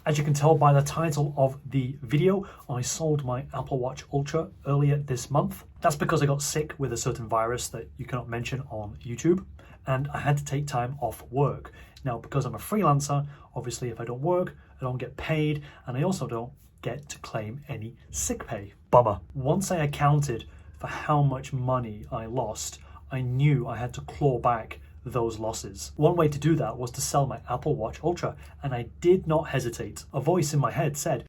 As you can tell by the title of the video, I sold my Apple Watch Ultra earlier this month. That's because I got sick with a certain virus that you cannot mention on YouTube, and I had to take time off work. Now, because I'm a freelancer, obviously if I don't work, I don't get paid, and I also don't get to claim any sick pay. Bummer. Once I accounted for how much money I lost, I knew I had to claw back those losses. One way to do that was to sell my Apple Watch Ultra, and I did not hesitate. A voice in my head said,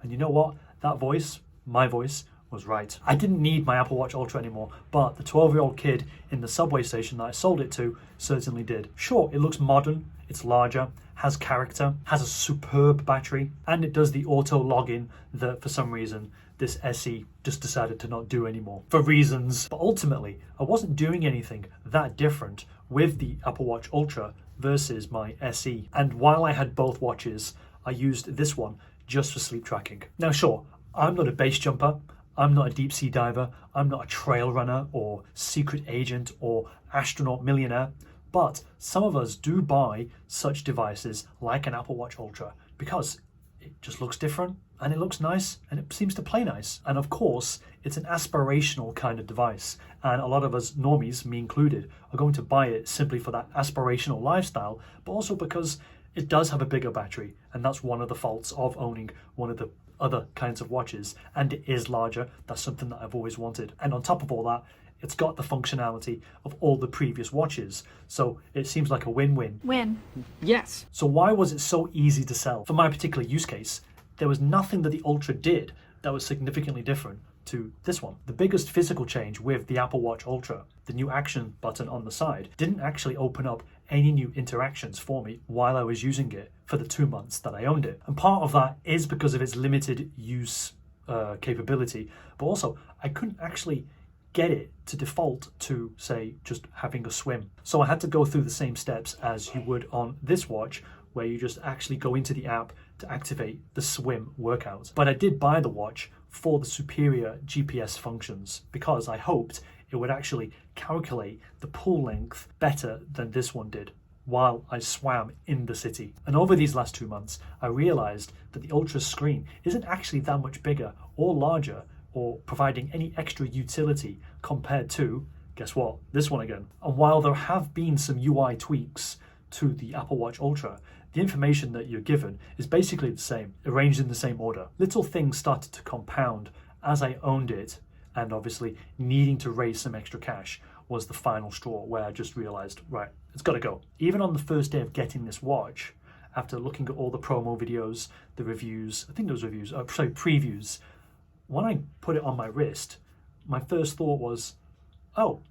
and you know what? That voice, my voice, was right. I didn't need my Apple Watch Ultra anymore, but the 12-year-old kid in the subway station that I sold it to certainly did. Sure, it looks modern, it's larger, has character, has a superb battery, and it does the auto login that for some reason this SE just decided to not do anymore for reasons. But ultimately, I wasn't doing anything that different with the Apple Watch Ultra versus my SE. And while I had both watches, I used this one just for sleep tracking. Now, sure, I'm not a base jumper, I'm not a deep sea diver, I'm not a trail runner or secret agent or astronaut millionaire, but some of us do buy such devices like an Apple Watch Ultra because it just looks different and it looks nice and it seems to play nice. And of course, it's an aspirational kind of device. And a lot of us normies, me included, are going to buy it simply for that aspirational lifestyle, but also because it does have a bigger battery. And that's one of the faults of owning one of the other kinds of watches. And it is larger. That's something that I've always wanted. And on top of all that, it's got the functionality of all the previous watches. So it seems like a win-win. Win. Yes. So why was it so easy to sell? For my particular use case, there was nothing that the Ultra did that was significantly different to this one. The biggest physical change with the Apple Watch Ultra, the new action button on the side, didn't actually open up any new interactions for me while I was using it for the 2 months that I owned it. And part of that is because of its limited use capability, but also I couldn't actually get it to default to, say, just having a swim. So I had to go through the same steps as you would on this watch, where you just actually go into the app to activate the swim workout. But I did buy the watch for the superior GPS functions because I hoped it would actually calculate the pool length better than this one did while I swam in the city. And over these last 2 months, I realized that the Ultra screen isn't actually that much bigger or larger or providing any extra utility compared to, guess what, this one again. And while there have been some UI tweaks to the Apple Watch Ultra, the information that you're given is basically the same, arranged in the same order. Little things started to compound as I owned it, and obviously needing to raise some extra cash was the final straw where I just realized, right, it's got to go. Even on the first day of getting this watch, after looking at all the promo videos, the reviews, I think those reviews, previews, when I put it on my wrist, my first thought was, oh,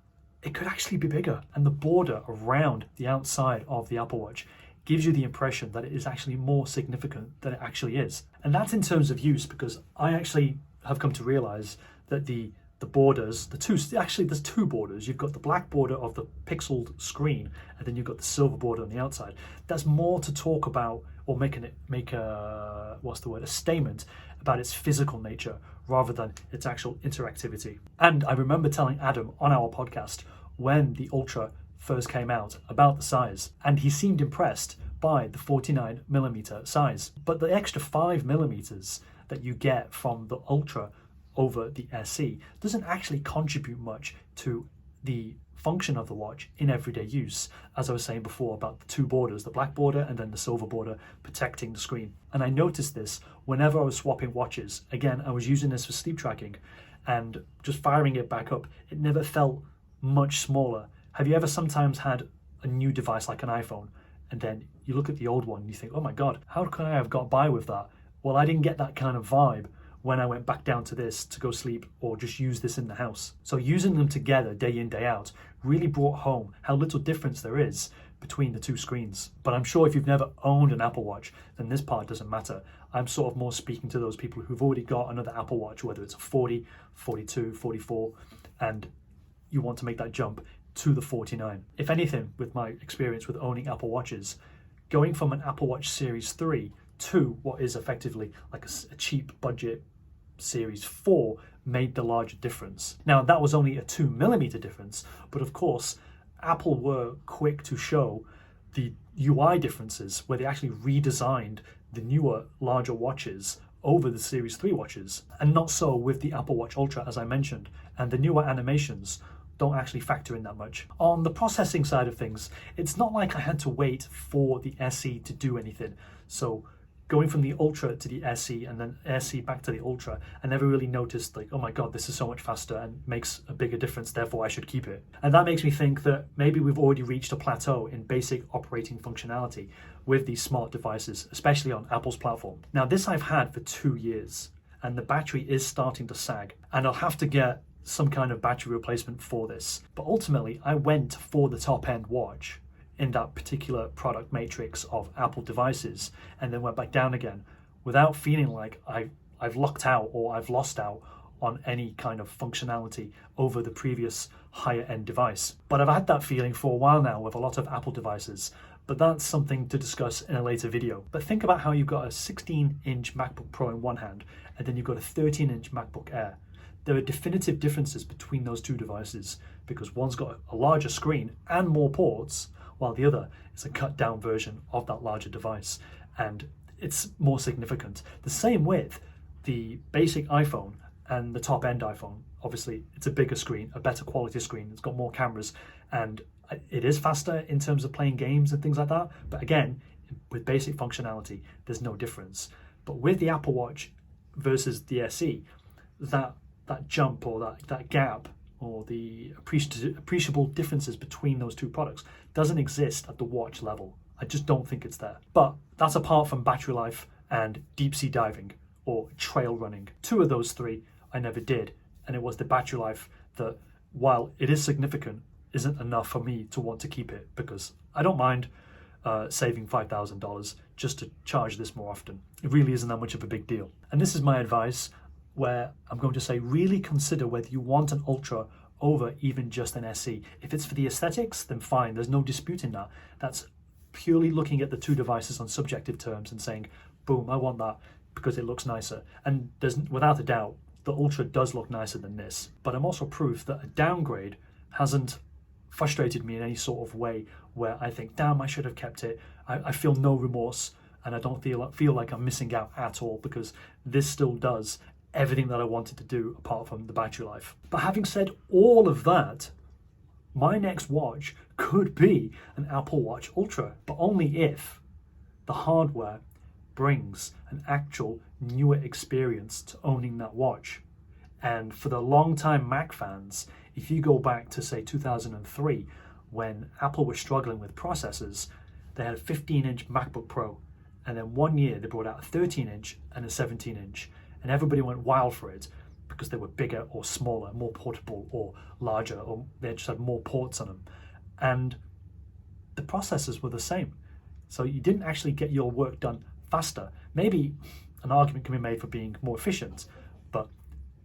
it could actually be bigger. And the border around the outside of the Apple Watch gives you the impression that it is actually more significant than it actually is. And that's in terms of use, because I actually have come to realize that the borders, there's two borders. You've got the black border of the pixeled screen, and then you've got the silver border on the outside. That's more to talk about or make a statement about its physical nature rather than its actual interactivity. And I remember telling Adam on our podcast when the Ultra first came out about the size, and he seemed impressed by the 49mm size. But the extra 5mm that you get from the Ultra over the SE doesn't actually contribute much to the function of the watch in everyday use, as I was saying before about the two borders, the black border and then the silver border protecting the screen. And I noticed this whenever I was swapping watches. Again, I was using this for sleep tracking, and just firing it back up, it never felt much smaller. Have you ever sometimes had a new device like an iPhone, and then you look at the old one and you think, oh my God, how could I have got by with that? Well, I didn't get that kind of vibe when I went back down to this to go sleep or just use this in the house. So using them together day in, day out really brought home how little difference there is between the two screens. But I'm sure if you've never owned an Apple Watch, then this part doesn't matter. I'm sort of more speaking to those people who've already got another Apple Watch, whether it's a 40, 42, 44, and you want to make that jump to the 49. If anything, with my experience with owning Apple Watches, going from an Apple Watch Series 3 to what is effectively like a cheap budget Series 4 made the larger difference. Now, that was only a 2mm difference, but of course, Apple were quick to show the UI differences where they actually redesigned the newer, larger watches over the Series 3 watches, and not so with the Apple Watch Ultra, as I mentioned, and the newer animations don't actually factor in that much. On the processing side of things, it's not like I had to wait for the SE to do anything. So going from the Ultra to the SE and then SE back to the Ultra, I never really noticed like, oh my God, this is so much faster and makes a bigger difference, therefore I should keep it. And that makes me think that maybe we've already reached a plateau in basic operating functionality with these smart devices, especially on Apple's platform. Now this I've had for 2 years and the battery is starting to sag, and I'll have to get some kind of battery replacement for this. But ultimately, I went for the top end watch in that particular product matrix of Apple devices and then went back down again without feeling like I've lucked out or I've lost out on any kind of functionality over the previous higher end device. But I've had that feeling for a while now with a lot of Apple devices, but that's something to discuss in a later video. But think about how you've got a 16-inch MacBook Pro in one hand and then you've got a 13-inch MacBook Air. There are definitive differences between those two devices because one's got a larger screen and more ports, while the other is a cut down version of that larger device, and it's more significant. The same with the basic iPhone and the top end iPhone. Obviously, it's a bigger screen, a better quality screen, it's got more cameras, and it is faster in terms of playing games and things like that. But again, with basic functionality, there's no difference. But with the Apple Watch versus the SE, that jump or that gap or the appreciable differences between those two products doesn't exist at the watch level. I just don't think it's there. But that's apart from battery life and deep sea diving or trail running. 2 of those 3 I never did, and it was the battery life that, while it is significant, isn't enough for me to want to keep it, because I don't mind saving $5,000 just to charge this more often. It really isn't that much of a big deal. And this is my advice, where I'm going to say really consider whether you want an Ultra over even just an SE. If it's for the aesthetics, then fine, there's no disputing that. That's purely looking at the two devices on subjective terms and saying, boom, I want that because it looks nicer. And there's, without a doubt, the Ultra does look nicer than this. But I'm also proof that a downgrade hasn't frustrated me in any sort of way where I think, damn, I should have kept it. I feel no remorse and I don't feel like I'm missing out at all, because this still does everything that I wanted to do apart from the battery life. But having said all of that, my next watch could be an Apple Watch Ultra, but only if the hardware brings an actual newer experience to owning that watch. And for the long-time Mac fans, if you go back to say 2003, when Apple was struggling with processors, they had a 15-inch MacBook Pro, and then 1 year they brought out a 13-inch and a 17-inch. And everybody went wild for it because they were bigger or smaller, more portable or larger, or they just had more ports on them. And the processors were the same. So you didn't actually get your work done faster. Maybe an argument can be made for being more efficient, but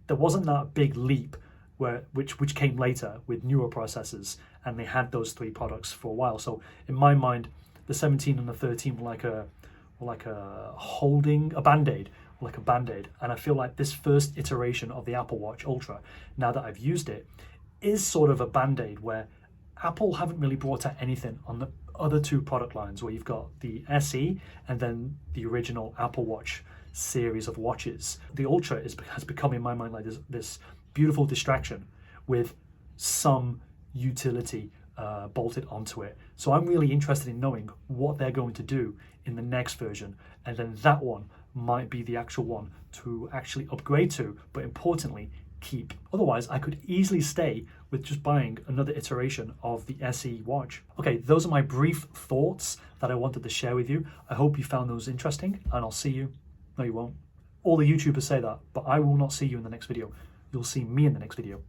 there wasn't that big leap which came later with newer processors, and they had those 3 products for a while. So in my mind, the 17 and the 13 were like a band-aid. And I feel like this first iteration of the Apple Watch Ultra, now that I've used it, is sort of a band-aid where Apple haven't really brought out anything on the other 2 product lines, where you've got the SE and then the original Apple Watch series of watches. The Ultra has become, in my mind, like this beautiful distraction with some utility bolted onto it. So I'm really interested in knowing what they're going to do in the next version, and then that one might be the actual one to actually upgrade to, but importantly, keep. Otherwise, I could easily stay with just buying another iteration of the SE watch. Okay, those are my brief thoughts that I wanted to share with you. I hope you found those interesting, and I'll see you. No, you won't. All the YouTubers say that, but I will not see you in the next video. You'll see me in the next video.